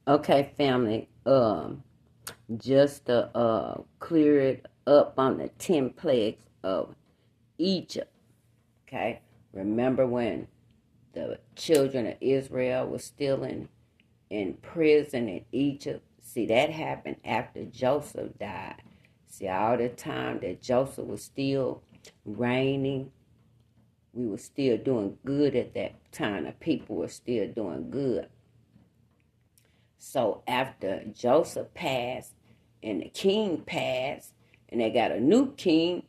Okay, family. Just to clear it up on the 10 plagues of Egypt. Okay, remember when the children of Israel were still in prison in Egypt? See, that happened after Joseph died. See, all the time that Joseph was still reigning, we were still doing good at that time. The people were still doing good. So after Joseph passed and the king passed and they got a new king,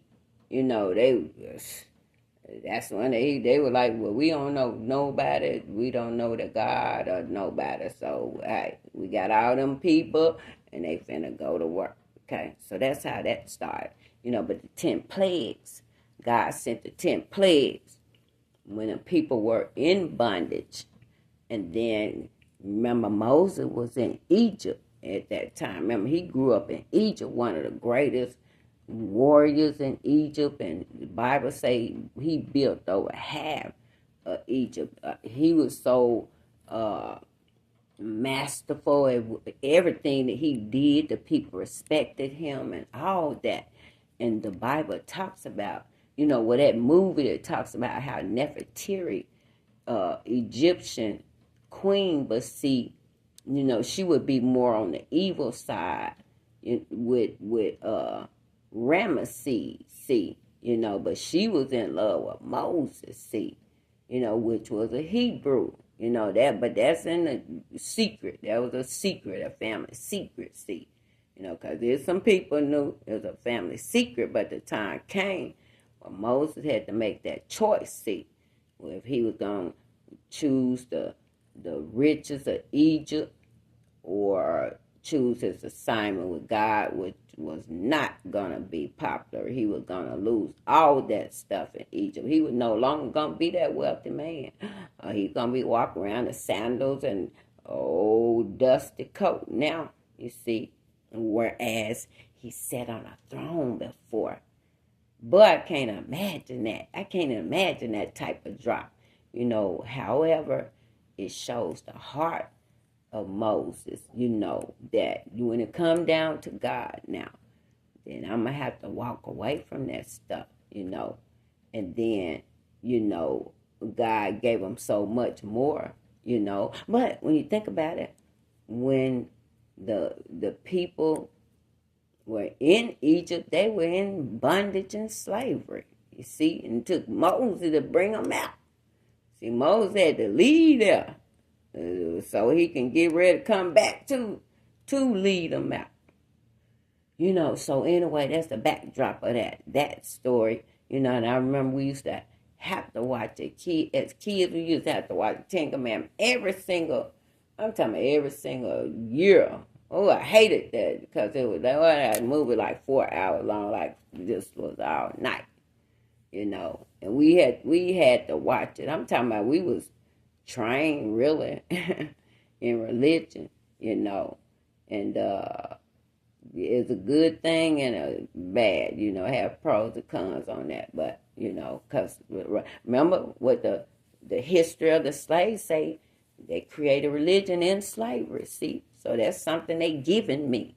you know, that's when they were like, well, we don't know nobody. We don't know the God or nobody. So, hey, we got all them people and they finna go to work. Okay, so that's how that started. You know, but the 10 plagues, God sent the 10 plagues when the people were in bondage. And then, remember, Moses was in Egypt at that time. Remember, he grew up in Egypt, one of the greatest warriors in Egypt, and the Bible say he built over half of Egypt. He was so masterful at everything that he did. The people respected him and all that. And the Bible talks about, you know, with that movie, it talks about how Nefertiti, Egyptian queen, but see, you know, she would be more on the evil side with Ramesses, see, you know, but she was in love with Moses, see, you know, which was a Hebrew, you know, that, but that's in the secret. That was a secret, a family secret, see, you know, because there's some people knew it was a family secret, but the time came when Moses had to make that choice, see, if he was going to choose the riches of Egypt or choose his assignment with God, which was not going to be popular. He was going to lose all that stuff in Egypt. He was no longer going to be that wealthy man. He's going to be walking around in sandals and old dusty coat now, you see. Whereas he sat on a throne before. But I can't imagine that. I can't imagine that type of drop. You know, however, it shows the heart of Moses, you know, that when it come down to God now, then I'm going to have to walk away from that stuff, you know. And then, you know, God gave him so much more, you know. But when you think about it, when the people were in Egypt, they were in bondage and slavery, you see. And it took Moses to bring them out. See, Moses had to leave there so he can get ready to come back to lead them out. You know, so anyway, that's the backdrop of that story. You know, and I remember we used to have to watch it. As kids, we used to have to watch the Ten Commandments I'm talking about every single year. Oh, I hated that because that movie like 4 hours long, like this was all night, you know. And we had to watch it. I'm talking about we was trained really in religion, you know, and it's a good thing and a bad, you know, have pros and cons on that. But you know, because remember what the history of the slaves say, they created religion in slavery. See, so that's something they given me,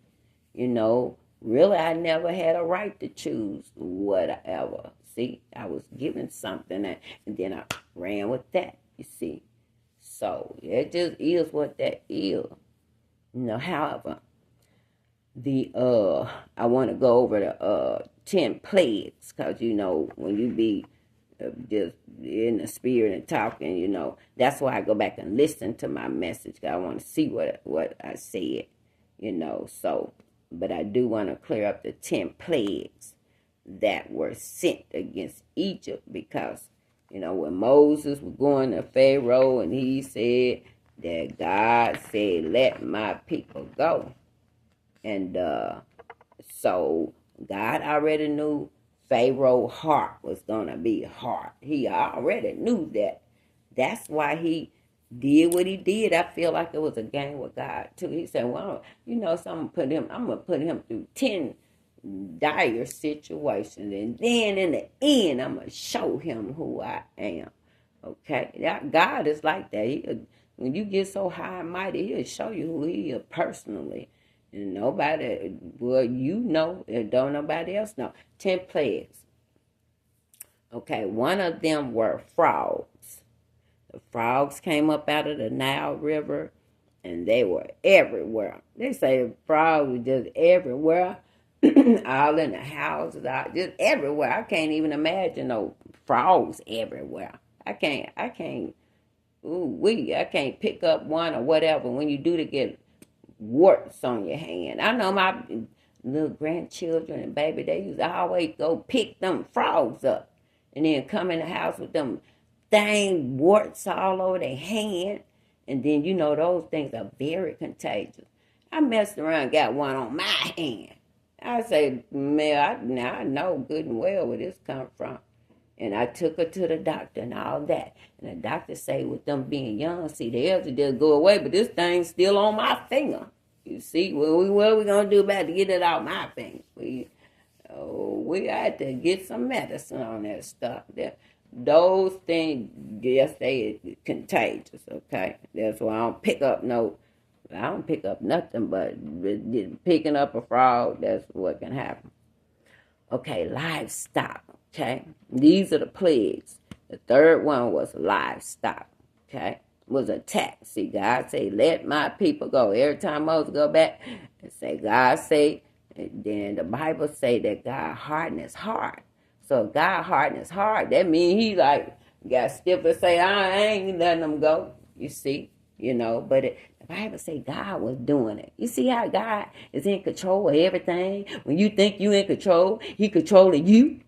you know. Really, I never had a right to choose whatever. See, I was given something, and then I ran with that. You see. So it just is what that is. You know, however, I want to go over the 10 plagues, because you know when you be just in the spirit and talking, you know, that's why I go back and listen to my message. I want to see what I said, you know. So, but I do want to clear up the 10 plagues that were sent against Egypt, because you know, when Moses was going to Pharaoh and he said that God said, let my people go. And so God already knew Pharaoh's heart was going to be hard. He already knew that. That's why he did what he did. I feel like it was a game with God, too. He said, well, you know, so I'm going to put him through 10 dire situations, and then in the end I'm gonna show him who I am. Okay, God is like that. When you get so high and mighty, he'll show you who he is personally. And nobody, well, you know, and don't nobody else know. 10 plagues. Okay, one of them were frogs. The frogs came up out of the Nile River, and they were everywhere. They say the frogs were just everywhere, all in the houses, just everywhere. I can't even imagine no frogs everywhere. I can't, I can't pick up one or whatever. When you do to get warts on your hand. I know my little grandchildren and baby, they used to always go pick them frogs up and then come in the house with them dang warts all over their hand. And then, you know, those things are very contagious. I messed around and got one on my hand. I say, man, I know good and well where this come from. And I took her to the doctor and all that. And the doctor say with them being young, see, the else will just go away, but this thing's still on my finger. You see, what we going to do about to get it out my finger? We had to get some medicine on that stuff. Those things, yes, they contagious, okay? That's why I don't pick up nothing, but picking up a frog, that's what can happen. Okay, livestock, okay? These are the plagues. The third one was livestock, okay? Was attacked. See, God say, let my people go. Every time Moses go back and say, God say, and then the Bible say that God hardened his heart. So if God hardened his heart, that means he like got stiff and say, I ain't letting them go. You see, you know, but the Bible say God was doing it. You see how God is in control of everything? When you think you in control, he controlling you.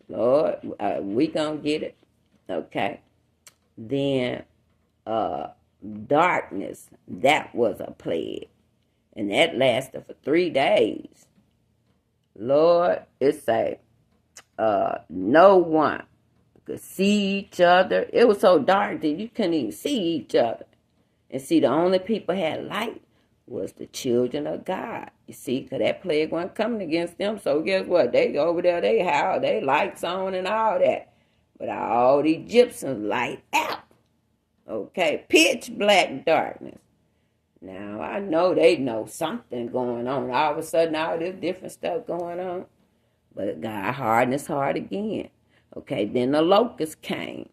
Lord, we gonna get it. Okay. Then darkness, that was a plague. And that lasted for 3 days. Lord, it say no one could see each other. It was so dark that you couldn't even see each other. And see, the only people had light was the children of God. You see, because that plague wasn't coming against them. So guess what? They over there, they howl, they lights on and all that. But all the Egyptians light out. Okay, pitch black darkness. Now, I know they know something going on. All of a sudden, all this different stuff going on. But God hardened his heart again. Okay, then the locusts came.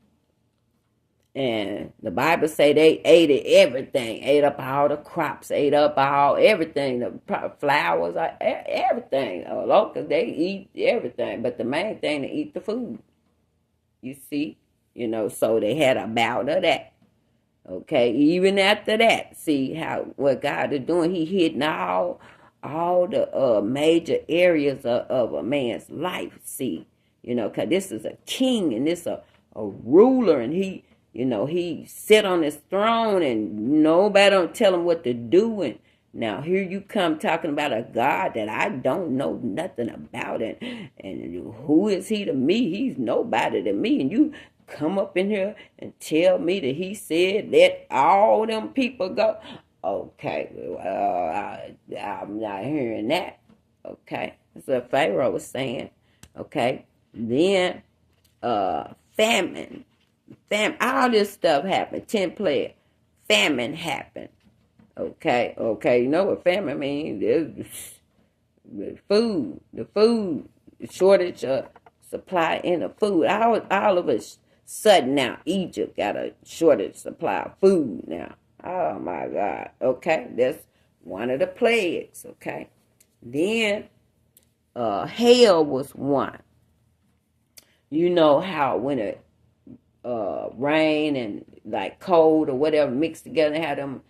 And the Bible say they ate everything. Ate up all the crops. Ate up all everything. The flowers, everything. Locusts, they eat everything. But the main thing, they eat the food. You see? You know, so they had a bout of that. Okay, even after that, see what God is doing. He hitting all the major areas of a man's life. See, you know, because this is a king and this a ruler, and he, you know, he sit on his throne and nobody don't tell him what to do. And now here you come talking about a God that I don't know nothing about, and who is he to me? He's nobody to me, and you come up in here and tell me that he said let all them people go. Okay, I'm not hearing that. Okay, that's what Pharaoh was saying. Okay, then famine, all this stuff happened. 10 plagues, famine happened. Okay, you know what famine means? There's the food shortage of supply in the food. All of us. Sudden now, Egypt got a shortage supply of food now. Oh my God. Okay, that's one of the plagues. Okay, then hail was one. You know how when it rain and like cold or whatever mixed together, had them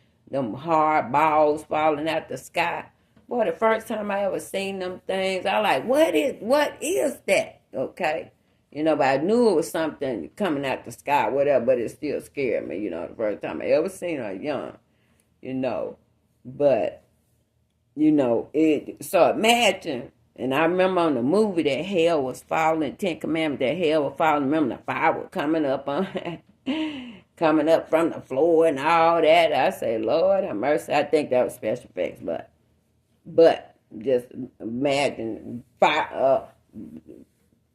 hard balls falling out the sky. Boy, the first time I ever seen them things, I like, what is that? Okay. You know, but I knew it was something coming out the sky, whatever, but it still scared me, you know, the first time I ever seen her young, you know. But, you know, so imagine, and I remember on the movie that hell was falling, 10 Commandments, that hell was falling. Remember the fire was coming up coming up from the floor and all that. I say, Lord have mercy. I think that was special effects, but just imagine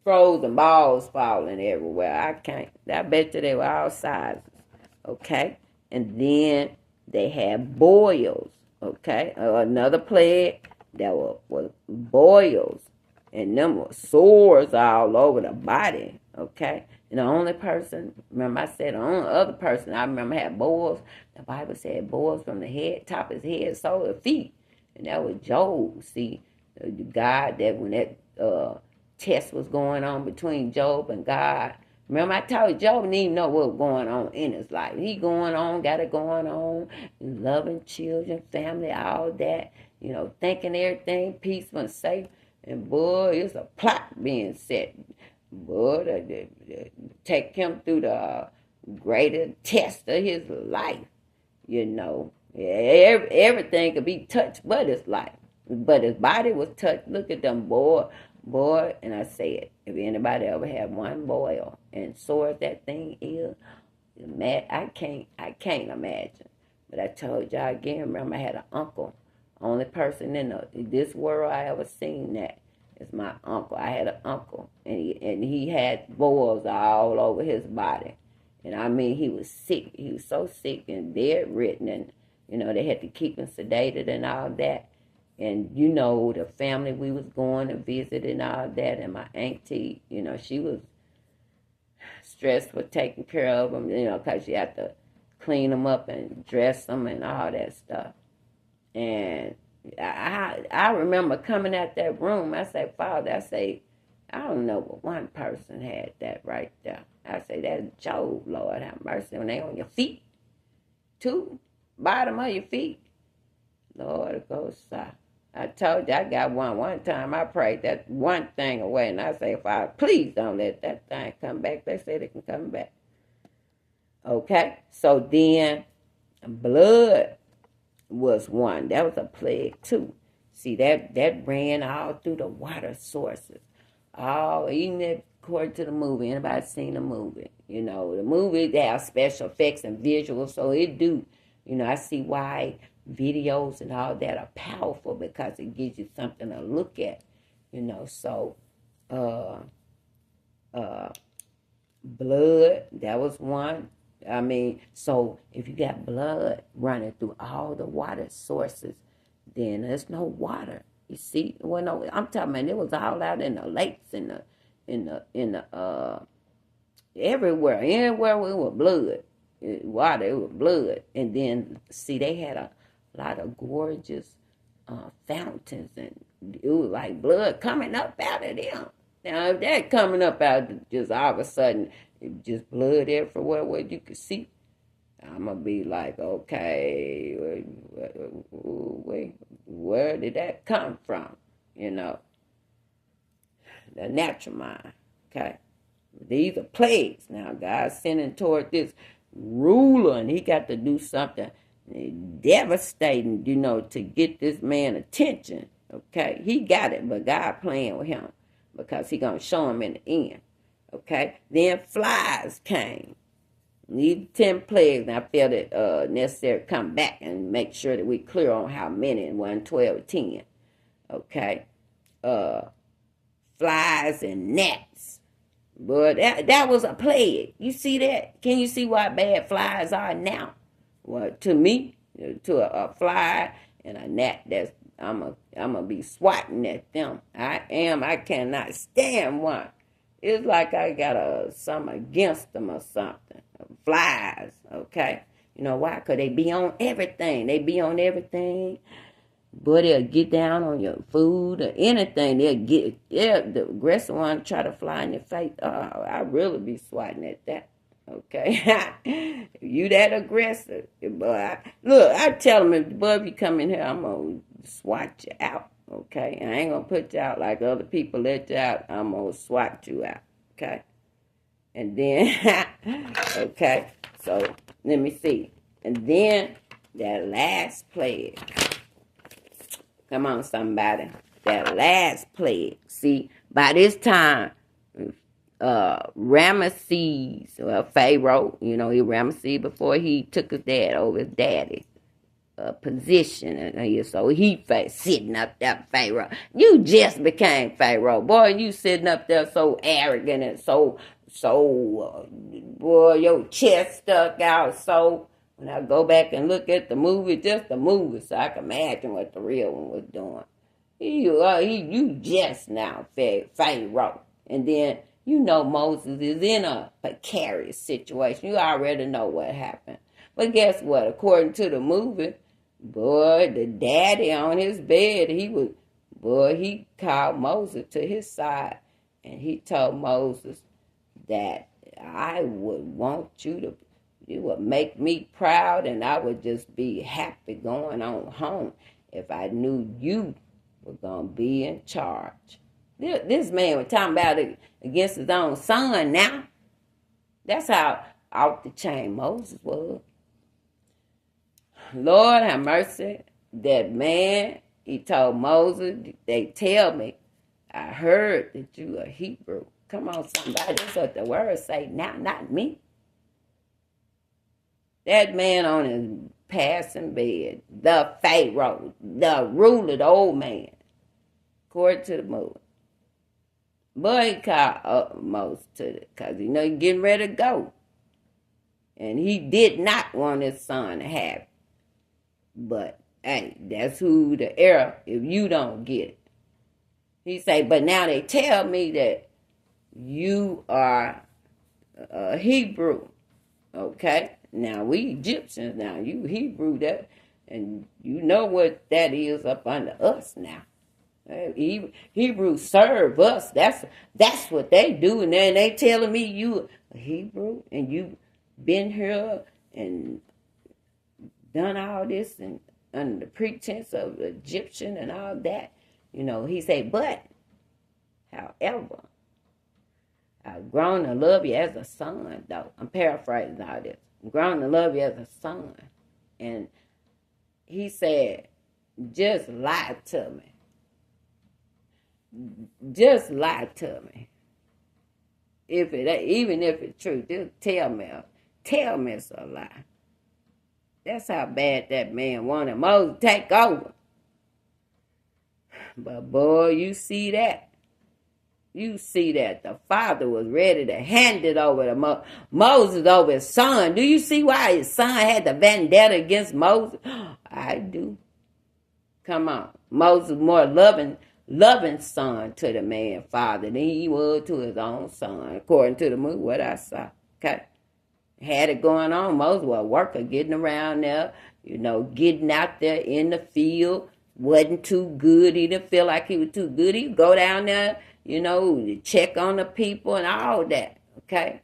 frozen balls falling everywhere. I bet you they were all sizes. Okay? And then they had boils. Okay? Another plague that was boils. And them were sores all over the body. Okay? And the only person, remember I said the only other person I remember had boils. The Bible said boils from the head, top of his head, sole of feet. And that was Job. See, God, that when that test was going on between Job and God. Remember I told you, Job didn't even know what was going on in his life. He going on, got it going on, loving children, family, all that, thinking everything peaceful and safe. And boy, it's a plot being set. Boy, to take him through the greatest test of his life, Everything could be touched but his life. But his body was touched. Look at them, boy, and I said, if anybody ever had one boil and sore as that thing is, I can't imagine. But I told y'all again, remember I had an uncle. Only person in this world I ever seen that is my uncle. I had an uncle, and he had boils all over his body. And I mean, he was sick. He was so sick and bedridden, and, they had to keep him sedated and all that. And, the family we was going to visit and all that, and my auntie, she was stressed with taking care of him, because she had to clean him up and dress him and all that stuff. And I remember coming out that room, I said, Father, I don't know, but one person had that right there. I say, that's Job, Lord, have mercy. When they on your feet, too, bottom of your feet, Lord, it goes south. I told you I got one time. I prayed that one thing away, and I say, Father, please don't let that thing come back. They said it can come back. Okay, so then blood was one. That was a plague too. See, that ran all through the water sources. Even according to the movie, anybody seen the movie? The movie, they have special effects and visuals, so it do. I see why videos and all that are powerful, because it gives you something to look at, so blood, that was one. I mean, so if you got blood running through all the water sources, then there's no water. You see, no, I'm talking about it was all out in the lakes, in the everywhere it was blood, water, it was blood. And then see, they had a lot of gorgeous fountains, and it was like blood coming up out of them. Now, if that coming up out just all of a sudden, just blood everywhere where you could see, I'm going to be like, okay, wait, where did that come from? The natural mind, okay? These are plagues. Now, God's sending toward this ruler, and he got to do something devastating, to get this man attention, okay? He got it, but God playing with him, because he going to show him in the end, okay? Then flies came. These 10 plagues, and I felt it necessary to come back and make sure that we clear on how many, 1, 12, 10, okay? Flies and gnats. But that was a plague. You see that? Can you see what bad flies are now? Well, to me, to a fly and a gnat, that's I'm a be swatting at them. I cannot stand one. It's like I got something against them or something. Flies, okay? Why? Because they be on everything. But they'll get down on your food or anything. The aggressive one try to fly in your face. Oh, I really be swatting at that. Okay? You that aggressive. Boy, look, I tell them, if you come in here, I'm going to swat you out. Okay? And I ain't going to put you out like other people let you out. I'm going to swat you out. Okay? And then, okay, so let me see. And then that last plague. Come on, somebody. That last plague. See, by this time, Ramesses, Pharaoh, he Ramesses before he took his dad over his daddy. position, and so he sitting up there, Pharaoh. You just became Pharaoh, boy. You sitting up there so arrogant and boy, your chest stuck out. So when I go back and look at the movie, just the movie, so I can imagine what the real one was doing. You just now Pharaoh, and then Moses is in a precarious situation. You already know what happened. But guess what? According to the movie, boy, the daddy on his bed, he called Moses to his side, and he told Moses that I would want you would make me proud, and I would just be happy going on home if I knew you were going to be in charge. This man was talking about it against his own son now. That's how off the chain Moses was. Lord have mercy. That man, he told Moses, they tell me, I heard that you are Hebrew. Come on, somebody. That's what the word say now, not me. That man on his passing bed, the Pharaoh, the ruler, the old man, according to the movie. But he called Moses to it because he's getting ready to go. And he did not want his son to have it. But, hey, that's who the error if you don't get it. He say, but now they tell me that you are a Hebrew. Okay? Now, we Egyptians now. You Hebrew, that, and you know what that is up under us now. Hebrews serve us. That's what they do. And then they telling me you a Hebrew and you been here and done all this and under the pretense of Egyptian and all that. He said, but, however, I've grown to love you as a son, though. I'm paraphrasing all this. I've grown to love you as a son. And he said, just lie to me. Just lie to me. Even if it's true, just tell me it's a lie. That's how bad that man wanted Moses to take over. But boy, you see that. The father was ready to hand it over to Moses over his son. Do you see why his son had the vendetta against Moses? I do. Come on. Moses more loving son to the man father than he was to his own son, according to the movie, what I saw. Okay? Had it going on. Moses was a worker, getting around there, getting out there in the field. Wasn't too good. He didn't feel like he was too good. He'd go down there, check on the people and all that. Okay?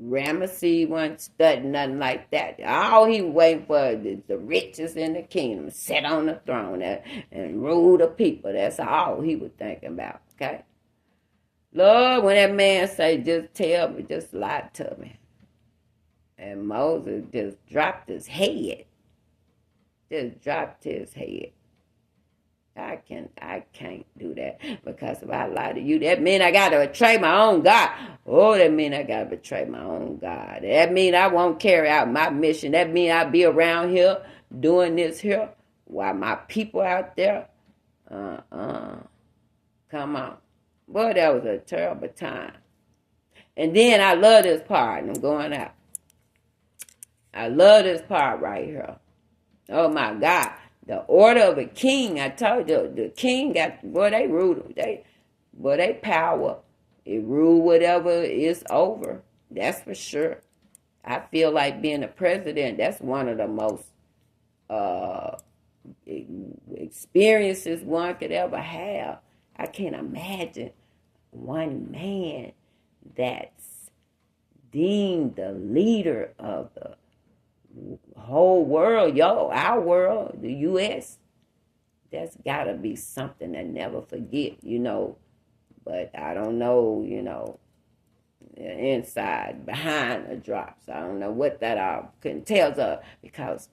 Ramesses wasn't studying nothing like that. All he was waiting for the riches in the kingdom, sit on the throne and rule the people. That's all he was thinking about, okay? Lord, when that man say, just tell me, just lie to me. And Moses just dropped his head. Just dropped his head. I can't do that, because if I lie to you, that means I got to betray my own God. Oh, that means I got to betray my own God. That means I won't carry out my mission. That means I'll be around here doing this here while my people out there. Come on. Boy, that was a terrible time. And then I love this part, and I'm going out. I love this part right here. Oh, my God. The order of a king, I told you, the king got, they rule, they power. It rule whatever is over. That's for sure. I feel like being a president, that's one of the most experiences one could ever have. I can't imagine one man that's deemed the leader of the whole world, our world, the U.S. That's got to be something to never forget, But I don't know, inside, behind the drops. I don't know what that all can tell us, because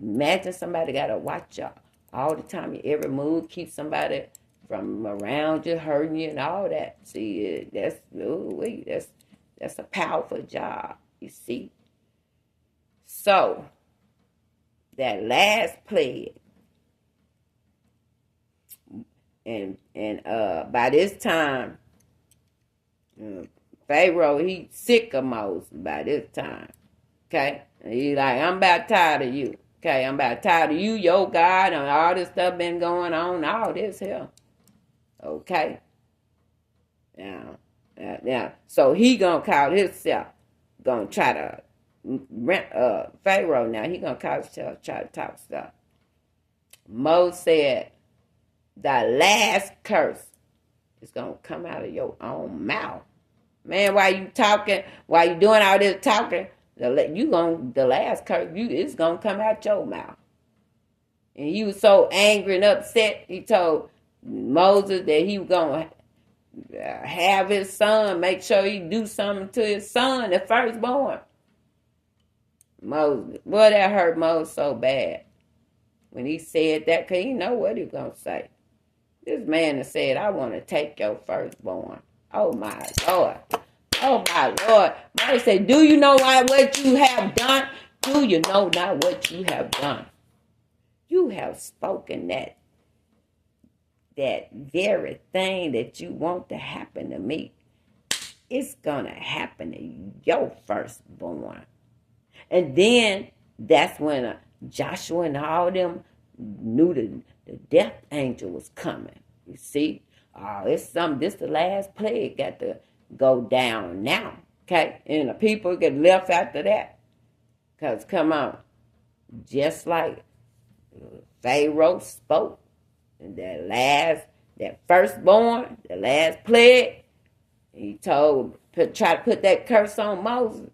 imagine somebody got to watch you all the time. Every move, keep somebody from around you, hurting you and all that. See, that's a powerful job, you see. So, that last plague, and by this time, Pharaoh, he sick of Moses by this time. Okay? And he like, I'm about tired of you. Okay, I'm about tired of you, your God, and all this stuff been going on, all this here. Okay? Now, so he gonna call himself, gonna try to Pharaoh now, he gonna call himself, try to talk stuff. Moses said, the last curse is gonna come out of your own mouth. Man, while you talking, while you doing all this talking, the last curse, it's gonna come out your mouth. And he was so angry and upset, he told Moses that he was gonna have his son, make sure he do something to his son, the firstborn. Moses, boy, that hurt Moses so bad when he said that, because he know what he was gonna say. This man has said, I want to take your firstborn. Oh, my Lord. Oh, my Lord. Moses said, do you know what you have done? Do you know not what you have done? You have spoken that very thing that you want to happen to me. It's going to happen to your firstborn. And then that's when Joshua and all them knew the death angel was coming. You see? It's something. This the last plague got to go down now. Okay? And the people get left after that. Because, come on. Just like Pharaoh spoke, and that firstborn, the last plague, he try to put that curse on Moses.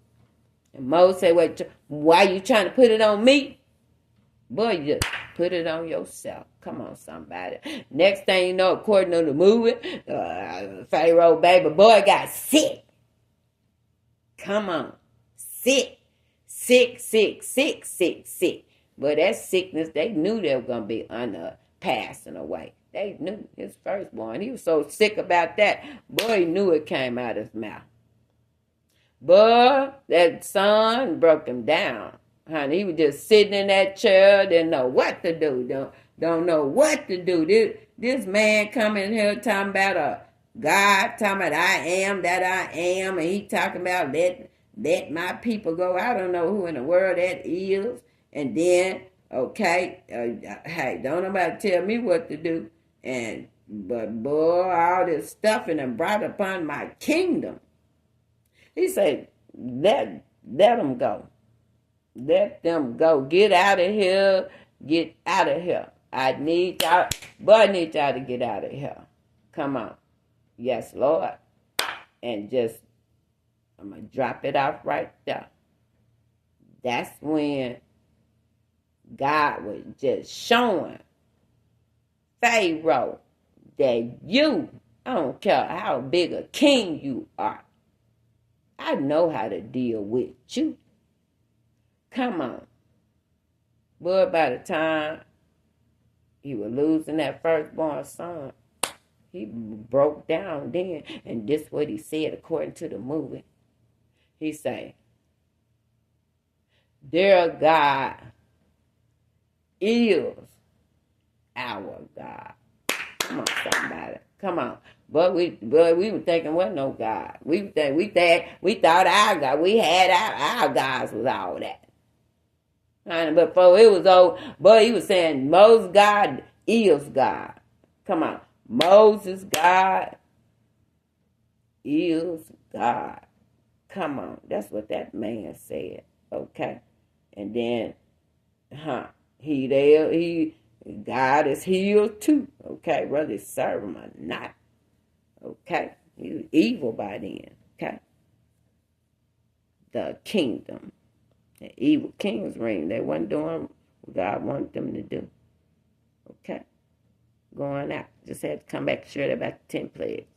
And Moses said, wait, why you trying to put it on me? Boy, you just put it on yourself. Come on, somebody. Next thing you know, according to the movie, Pharaoh baby boy got sick. Come on. Sick. But that sickness, they knew they were going to be passing away. They knew his firstborn. He was so sick about that. Boy, he knew it came out of his mouth. But that son broke him down. Honey, he was just sitting in that chair, didn't know what to do. Don't know what to do. This man coming here talking about a God, talking about I am that I am, and he talking about let my people go. I don't know who in the world that is. And then, okay, hey, don't nobody tell me what to do. But boy, all this stuff and them brought upon my kingdom. He said, let them go. Let them go. Get out of here. Get out of here. I need y'all to get out of here. Come on. Yes, Lord. And just, I'm going to drop it off right there. That's when God was just showing Pharaoh that I don't care how big a king you are, I know how to deal with you. Come on. Boy, by the time he was losing that firstborn son, he broke down then. And this is what he said according to the movie. He said, their God is our God. Come on, somebody. Come on. But we were thinking, well, no God. We thought our God. We had our gods was all that. But before it was old, but he was saying Moses' God is God. Come on. Moses' God is God. Come on. That's what that man said. Okay. And then, God is healed too. Okay. Whether you serve him or not. Okay. He was evil by then. Okay. The kingdom. The evil kings reign. They weren't doing what God wanted them to do. Okay. Going out. Just had to come back, share about the 10 plagues.